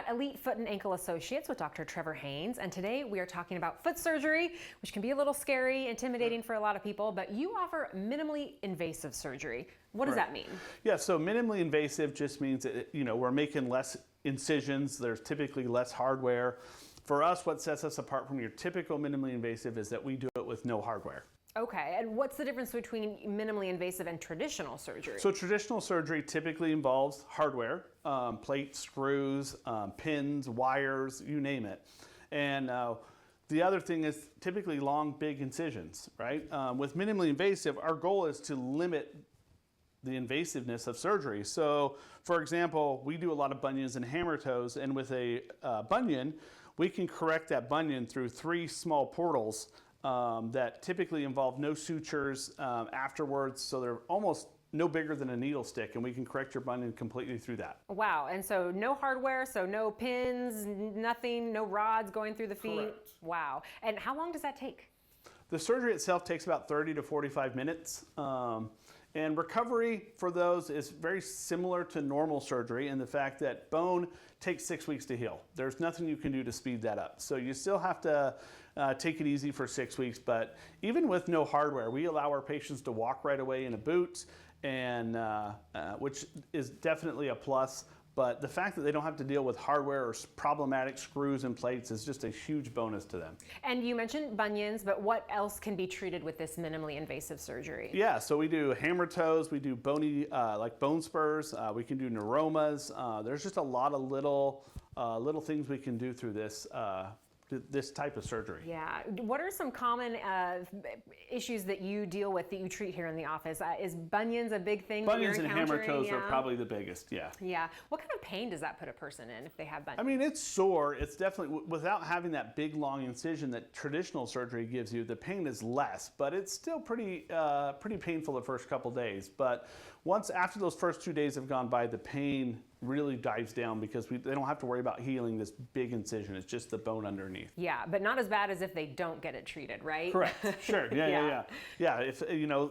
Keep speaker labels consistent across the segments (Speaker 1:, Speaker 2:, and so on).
Speaker 1: at Elite Foot and Ankle Associates with Dr. Trevor Haynes, and today we are talking about foot surgery, which can be a little scary, intimidating for a lot of people, but you offer minimally invasive surgery. What does that mean?
Speaker 2: Yeah, so minimally invasive just means that, we're making less incisions. There's typically less hardware. For us, what sets us apart from your typical minimally invasive is that we do it with no hardware.
Speaker 1: Okay, and what's the difference between minimally invasive and traditional surgery?
Speaker 2: So traditional surgery typically involves hardware, plates, screws, pins, wires, you name it. And the other thing is typically long, big incisions, right? With minimally invasive, our goal is to limit the invasiveness of surgery. So, for example, we do a lot of bunions and hammertoes, and with a bunion, we can correct that bunion through 3 small portals that typically involve no sutures afterwards, so they're almost no bigger than a needle stick, and we can correct your bunion completely through that.
Speaker 1: Wow, and so no hardware, so no pins, nothing, no rods going through the feet?
Speaker 2: Correct.
Speaker 1: Wow, and how long does that take?
Speaker 2: The surgery itself takes about 30 to 45 minutes. And recovery for those is very similar to normal surgery in the fact that bone takes 6 weeks to heal. There's nothing you can do to speed that up. So you still have to take it easy for 6 weeks, but even with no hardware, we allow our patients to walk right away in a boot, and which is definitely a plus. But the fact that they don't have to deal with hardware or problematic screws and plates is just a huge bonus to them.
Speaker 1: And you mentioned bunions, but what else can be treated with this minimally invasive surgery?
Speaker 2: Yeah, so we do hammertoes, we do bony, like bone spurs, we can do neuromas. There's just a lot of little things we can do through this type of surgery.
Speaker 1: Yeah. What are some common issues that you deal with, that you treat here in the office? Is bunions a big thing?
Speaker 2: Bunions and hammertoes are probably the biggest, yeah.
Speaker 1: Yeah. What kind of pain does that put a person in if they have bunions?
Speaker 2: I mean, it's sore. It's definitely, without having that big long incision that traditional surgery gives you, the pain is less, but it's still pretty painful the first couple days. But after those first 2 days have gone by, the pain really dives down because they don't have to worry about healing this big incision. It's just the bone underneath.
Speaker 1: Yeah, but not as bad as if they don't get it treated, right?
Speaker 2: Correct. Sure. Yeah. If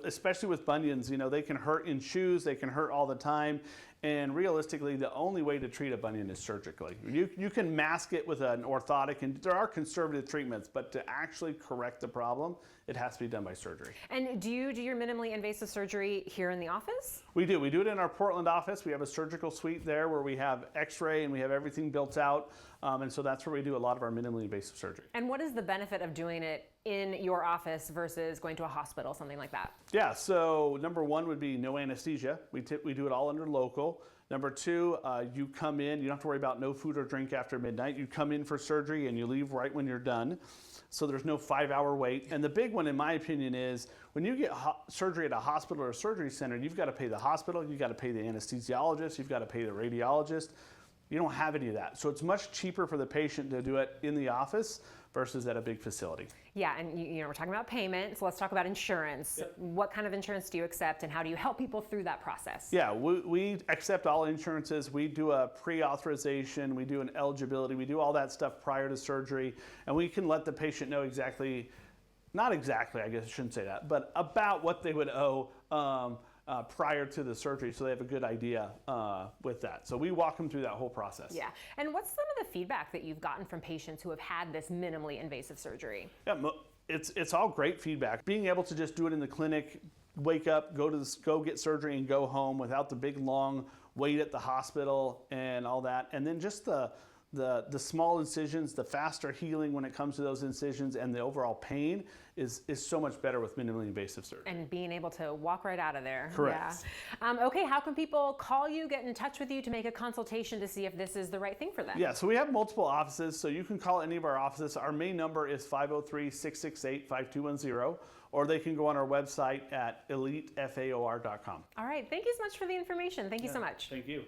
Speaker 2: especially with bunions, they can hurt in shoes. They can hurt all the time. And realistically, the only way to treat a bunion is surgically. You can mask it with an orthotic, and there are conservative treatments, but to actually correct the problem, it has to be done by surgery.
Speaker 1: And do you do your minimally invasive surgery here in the office?
Speaker 2: We do. We do it in our Portland office. We have a surgical suite there where we have x-ray and we have everything built out. And so that's where we do a lot of our minimally invasive surgery.
Speaker 1: And what is the benefit of doing it in your office versus going to a hospital, something like that?
Speaker 2: Yeah, so number 1 would be no anesthesia. We do it all under local. Number 2, you come in, you don't have to worry about no food or drink after midnight. You come in for surgery and you leave right when you're done. So there's no 5-hour wait. And the big one, in my opinion, is when you get surgery at a hospital or a surgery center, you've got to pay the hospital, you've got to pay the anesthesiologist, you've got to pay the radiologist. You don't have any of that. So it's much cheaper for the patient to do it in the office versus at a big facility.
Speaker 1: Yeah, and we're talking about payment, so let's talk about insurance.
Speaker 2: Yep.
Speaker 1: What kind of insurance do you accept, and how do you help people through that process?
Speaker 2: Yeah, we accept all insurances. We do a pre-authorization, we do an eligibility, we do all that stuff prior to surgery, and we can let the patient know not exactly, I guess I shouldn't say that, but about what they would owe prior to the surgery, so they have a good idea with that. So we walk them through that whole process.
Speaker 1: Yeah, and what's some of the feedback that you've gotten from patients who have had this minimally invasive surgery?
Speaker 2: Yeah, it's all great feedback. Being able to just do it in the clinic, wake up, go get surgery and go home without the big long wait at the hospital and all that, and then just the small incisions, the faster healing when it comes to those incisions, and the overall pain is so much better with minimally invasive surgery.
Speaker 1: And being able to walk right out of there.
Speaker 2: Correct.
Speaker 1: Yeah. Okay, how can people call you, get in touch with you to make a consultation to see if this is the right thing for them?
Speaker 2: Yeah, so we have multiple offices, so you can call any of our offices. Our main number is 503-668-5210, or they can go on our website at elitefaor.com.
Speaker 1: All right, thank you so much for the information. Thank you so much.
Speaker 2: Thank you.